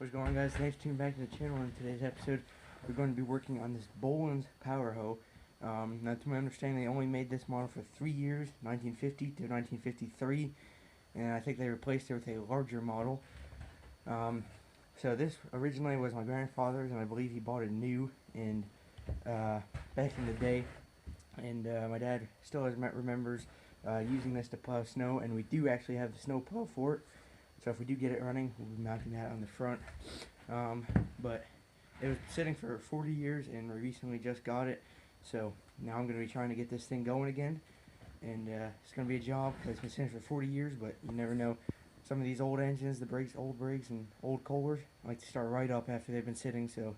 What's going on, guys? Thanks for tuning back to the channel. In today's episode, we're going to be working on this Bolens power hoe. Now, to my understanding, they only made this model for 3 years, 1950 to 1953, and I think they replaced it with a larger model. So this originally was my grandfather's, and I believe he bought it new and back in the day. And my dad still remembers using this to plow snow, and we do actually have the snow plow for it. So if we do get it running, we'll be mounting that on the front. But it was sitting for 40 years, and we recently just got it. So now I'm going to be trying to get this thing going again. And it's going to be a job because it's been sitting for 40 years, but you never know. Some of these old engines, old brakes, and old Kohlers like to start right up after they've been sitting. So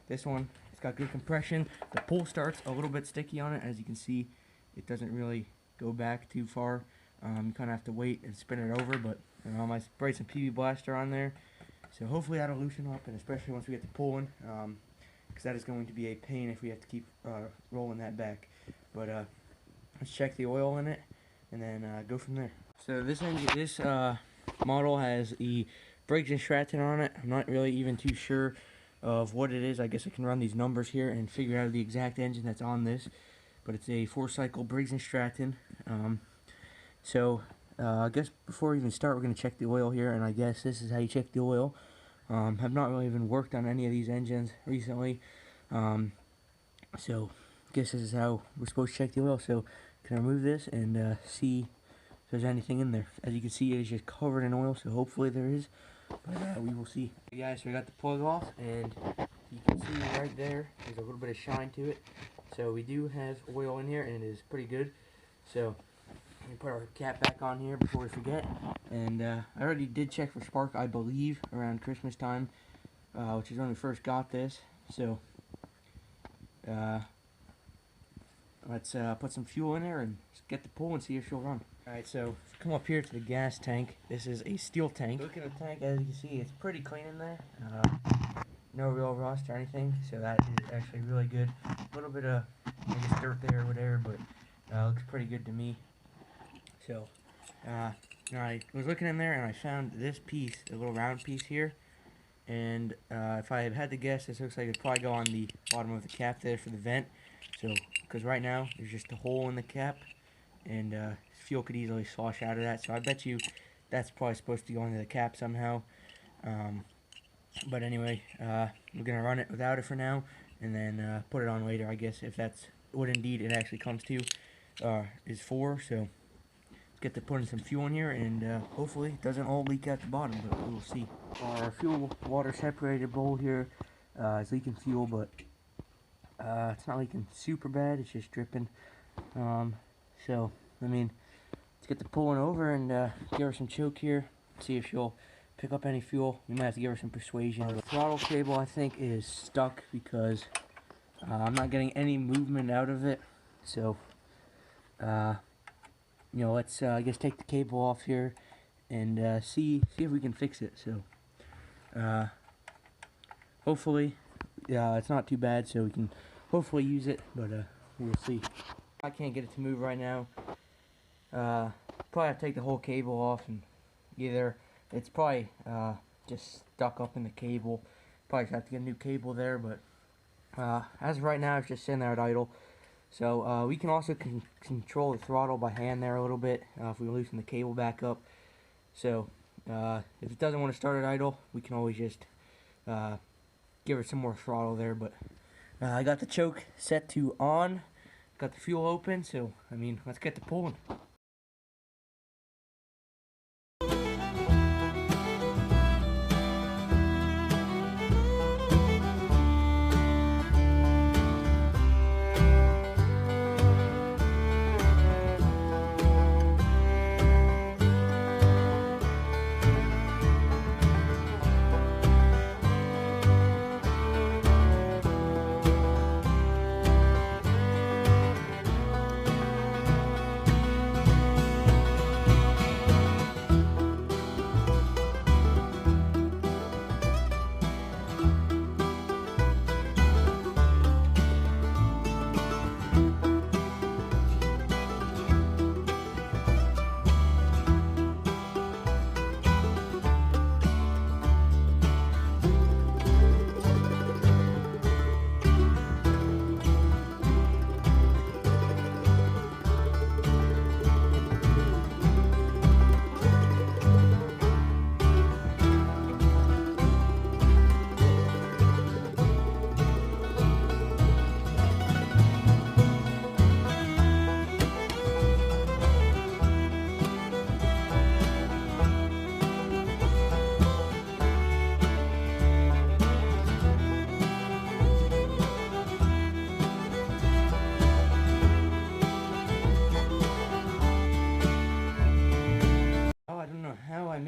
this one, it's got good compression. The pull start's a little bit sticky on it. As you can see, it doesn't really go back too far. You kind of have to wait and spin it over, but I sprayed some PB Blaster on there, so hopefully that'll loosen up, and especially once we get to pulling, because that is going to be a pain if we have to keep rolling that back. But let's check the oil in it, and then go from there. So this model has the Briggs & Stratton on it. I'm not really even too sure of what it is. I guess I can run these numbers here and figure out the exact engine that's on this, but it's a 4-cycle Briggs & Stratton. I guess before we even start, we're going to check the oil here, and I guess this is how you check the oil. Have not really even worked on any of these engines recently, so I guess this is how we're supposed to check the oil. So can I remove this and see if there's anything in there? As you can see, it is just covered in oil, so hopefully there is, but we will see. Okay, guys, so we got the plug off, and you can see right there, there's a little bit of shine to it. So we do have oil in here, and it is pretty good. So we put our cap back on here before we forget, and I already did check for spark, I believe, around Christmas time, which is when we first got this. So let's put some fuel in there and get the pull and see if she'll run. Alright, so come up here to the gas tank. This is a steel tank. Look at the tank, as you can see, it's pretty clean in there. No real rust or anything, so that is actually really good. A little bit of, I guess, dirt there or whatever, but looks pretty good to me. So, I was looking in there and I found this piece, a little round piece here, and if I had to guess, this looks like it'd probably go on the bottom of the cap there for the vent. So, because right now there's just a hole in the cap, and fuel could easily slosh out of that. So I bet you that's probably supposed to go into the cap somehow. But anyway, we're gonna run it without it for now, and then put it on later, I guess, if that's what indeed it actually comes to is for. So get to putting some fuel in here, and hopefully it doesn't all leak out the bottom, but we'll see. Our fuel water separator bowl here is leaking fuel, but it's not leaking super bad, it's just dripping. So I mean, let's get the pulling over and give her some choke here, see if she'll pick up any fuel. We might have to give her some persuasion. The throttle cable, I think, is stuck because I'm not getting any movement out of it. So let's I guess take the cable off here and see if we can fix it. So hopefully it's not too bad, so we can hopefully use it, but we'll see. I can't get it to move right now. Probably have to take the whole cable off, and either it's probably just stuck up in the cable. Probably have to get a new cable there, but as of right now, it's just sitting there at idle. So we can also control the throttle by hand there a little bit if we loosen the cable back up. So if it doesn't want to start at idle, we can always just give it some more throttle there. But I got the choke set to on, got the fuel open, so I mean, let's get to pulling.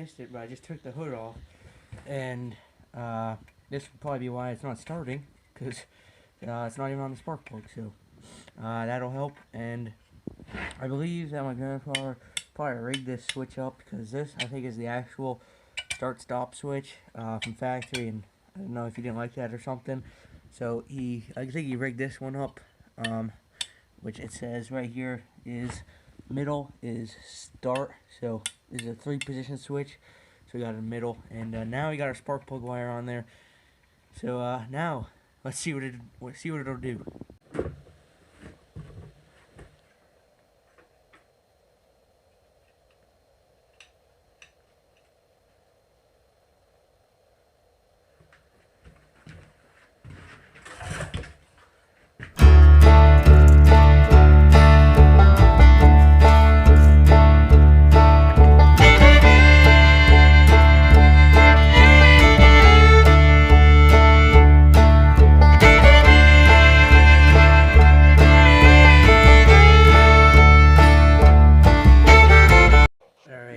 missed it, but I just took the hood off, and this would probably be why it's not starting, because it's not even on the spark plug. So that'll help, and I believe that my grandfather probably rigged this switch up, because this, I think, is the actual start-stop switch from factory, and I don't know if he didn't like that or something. So I think he rigged this one up, which it says right here is middle is start. So this is a 3-position switch. So we got a middle, and now we got our spark plug wire on there. So now let's see what it'll do.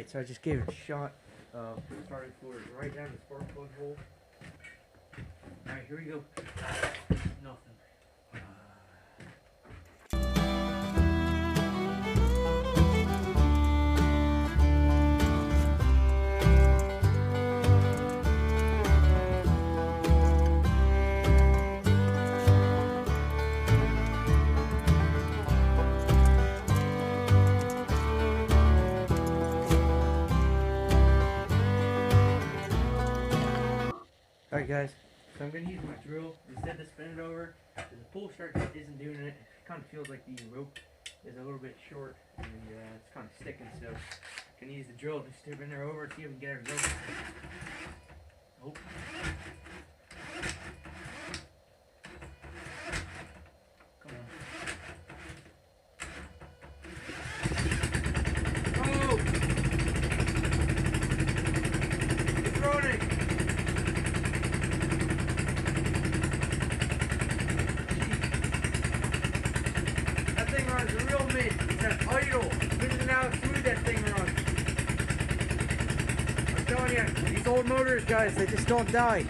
So I just gave it a shot of starting fluid right down the spark plug hole. Alright, here we go. Nothing. Alright guys, so I'm going to use my drill instead to spin it over. The pull start isn't doing it. It kind of feels like the rope is a little bit short, and it's kind of sticking, so I'm going to use the drill to spin her over, see if we can get her to go. Oh. Come on. Oh! It's running! Runs real mid. It's an idle. Listen how smooth that thing runs. I'm telling you, these old motors, guys, they just don't die.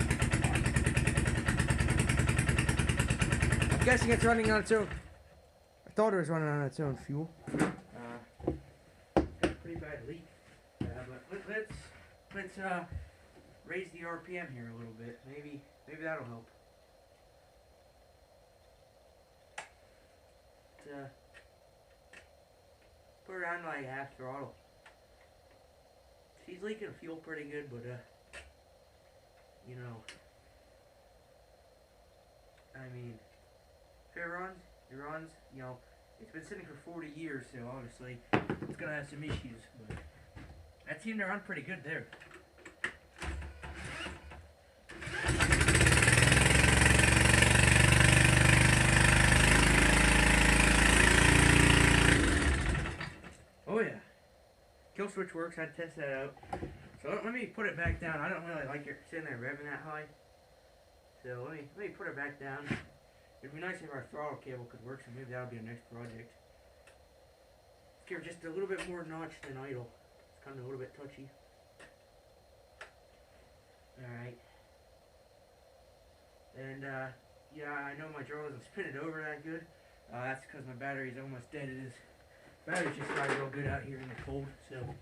I'm guessing it's running on its own. I thought it was running on its own fuel. Got a pretty bad leak. But let's raise the RPM here a little bit. Maybe that'll help. Put her on like half throttle. She's leaking fuel pretty good, but you know, I mean, if it runs, you know, it's been sitting for 40 years, so obviously it's gonna have some issues, but that seemed to run pretty good there. Oh yeah, kill switch works. I'd test that out. So let me put it back down. I don't really like it sitting there revving that high. So let me put it back down. It'd be nice if our throttle cable could work, so maybe that'll be our next project. Let's give her just a little bit more notch than idle. It's kind of a little bit touchy. Alright. And yeah, I know my drill doesn't spin it over that good. That's because my battery's almost dead. It is. Battery's just not real good out here in the cold, so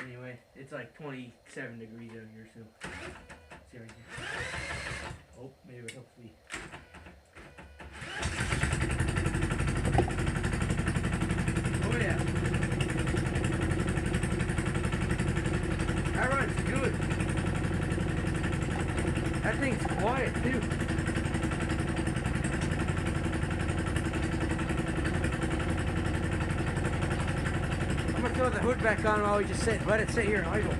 anyway, it's like 27 degrees out here, so let's see right here. Oh, maybe it helps me. Oh yeah. That runs good. That thing's quiet too. I'm gonna throw the hood back on while we just let it sit here and idle.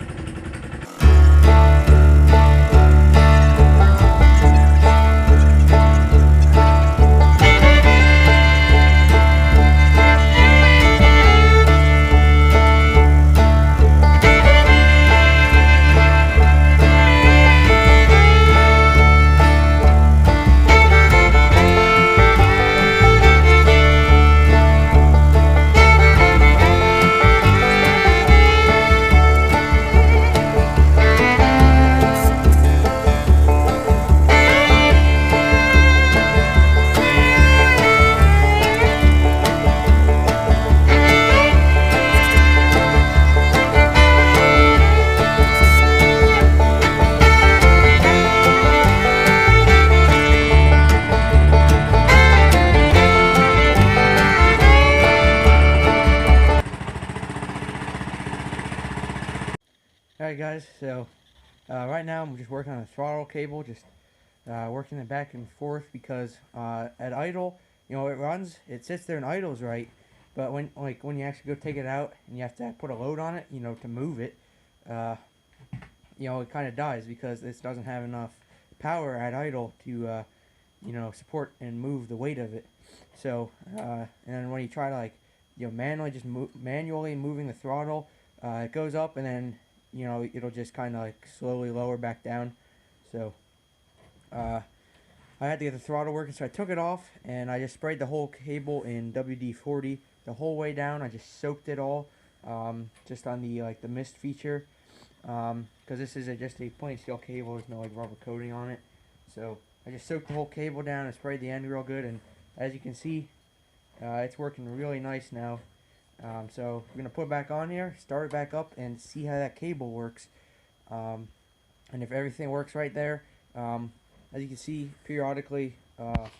guys, so right now I'm just working on a throttle cable, just working it back and forth because at idle, you know, it runs, it sits there and idles right, but when you actually go take it out and you have to put a load on it, you know, to move it, you know, it kind of dies because this doesn't have enough power at idle to you know, support and move the weight of it. So and then when you try to, like, you know, manually moving the throttle, it goes up and then, you know, it'll just kind of like slowly lower back down. So I had to get the throttle working, so I took it off and I just sprayed the whole cable in WD-40 the whole way down. I just soaked it all, just on the the mist feature, because this is just a plain steel cable. There's no like rubber coating on it. So I just soaked the whole cable down and sprayed the end real good, and as you can see, it's working really nice now. So we're going to put it back on here, start it back up, and see how that cable works. And if everything works right there, as you can see, periodically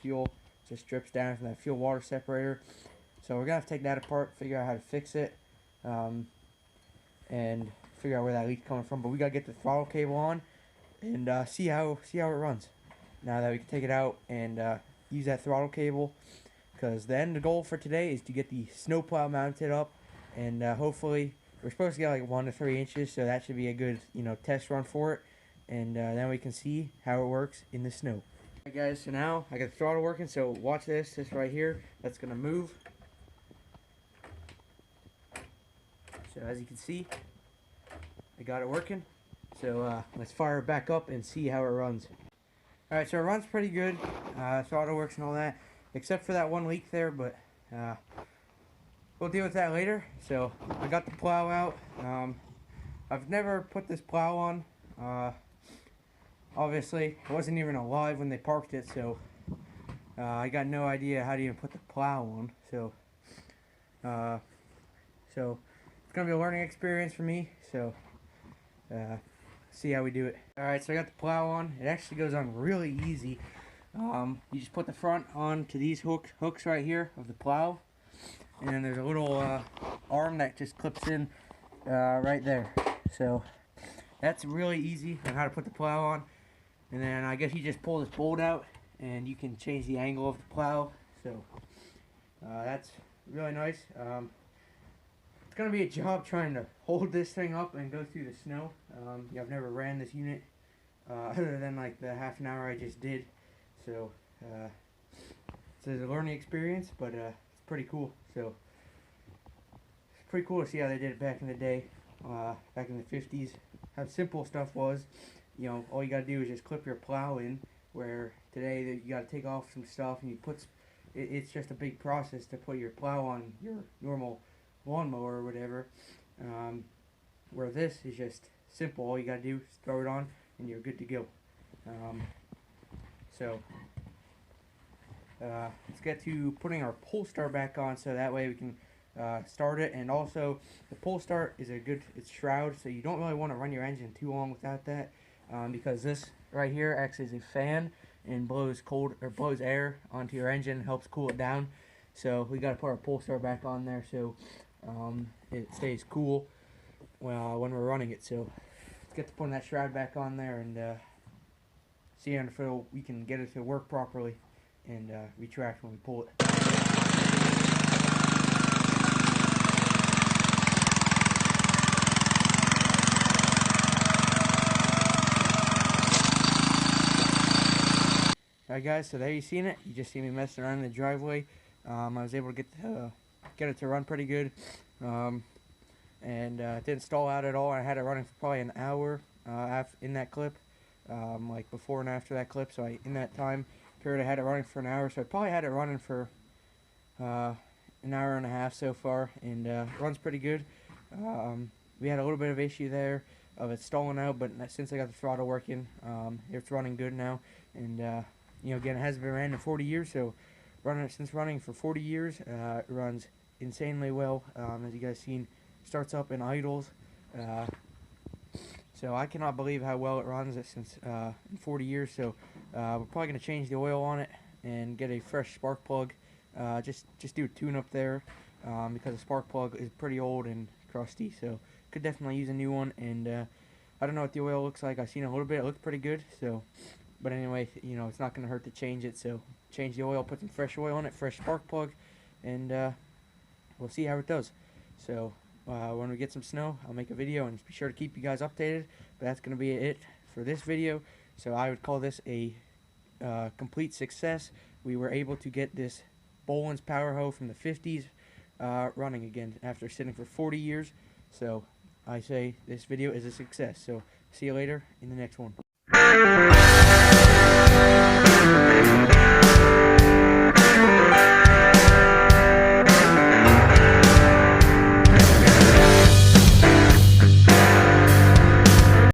fuel just drips down from that fuel water separator. So we're going to have to take that apart, figure out how to fix it, and figure out where that leak's coming from. But we got to get the throttle cable on and see how it runs. Now that we can take it out and use that throttle cable, because the goal for today is to get the snowplow mounted up, and hopefully we're supposed to get like 1 to 3 inches, so that should be a good, you know, test run for it, and then we can see how it works in the snow. Alright guys, so now I got the throttle working, so watch this right here, that's gonna move. So as you can see, I got it working. So let's fire it back up and see how it runs. Alright, so it runs pretty good, throttle works and all that, except for that one leak there, but we'll deal with that later. So I got the plow out. I've never put this plow on. Obviously, it wasn't even alive when they parked it, so I got no idea how to even put the plow on. So it's gonna be a learning experience for me. So see how we do it. Alright, so I got the plow on. It actually goes on really easy. You just put the front on to these hooks right here of the plow, and then there's a little arm that just clips in right there. So that's really easy on how to put the plow on. And then I guess you just pull this bolt out and you can change the angle of the plow. So that's really nice. It's gonna be a job trying to hold this thing up and go through the snow. I've never ran this unit other than like the half an hour I just did. So it's a learning experience, but it's pretty cool. So it's pretty cool to see how they did it back in the day, back in the 50s. How simple stuff was. You know, all you gotta do is just clip your plow in. Where today you gotta take off some stuff and you put. It's just a big process to put your plow on your normal lawnmower or whatever. Where this is just simple. All you gotta do is throw it on and you're good to go. So let's get to putting our pull start back on, so that way we can start it. And also the pull start is it's shroud, so you don't really want to run your engine too long without that, because this right here acts as a fan and blows air onto your engine, helps cool it down. So we got to put our pull start back on there so it stays cool when we're running it. So let's get to putting that shroud back on there and see if we can get it to work properly and retract when we pull it. Alright guys, so there you seen it. You just see me messing around in the driveway. I was able to get it to run pretty good, and it didn't stall out at all. I had it running for probably an hour in that clip, like before and after that clip. So in that time period I had it running for an hour, so I probably had it running for an hour and a half so far, and it runs pretty good. We had a little bit of issue there of it stalling out, but since I got the throttle working, it's running good now. And you know, again, it hasn't been ran in 40 years, so running for 40 years, it runs insanely well. As you guys seen, starts up and idles. So I cannot believe how well it runs since in 40 years. So we're probably going to change the oil on it and get a fresh spark plug. Just do a tune up there, because the spark plug is pretty old and crusty. So could definitely use a new one. And I don't know what the oil looks like. I've seen a little bit. It looks pretty good. So, but anyway, you know, it's not going to hurt to change it. So change the oil, put some fresh oil in it, fresh spark plug, and we'll see how it does. So when we get some snow, I'll make a video and be sure to keep you guys updated. But that's going to be it for this video. So I would call this a complete success. We were able to get this Bolens power hoe from the 50s running again after sitting for 40 years. So I say this video is a success. So see you later in the next one.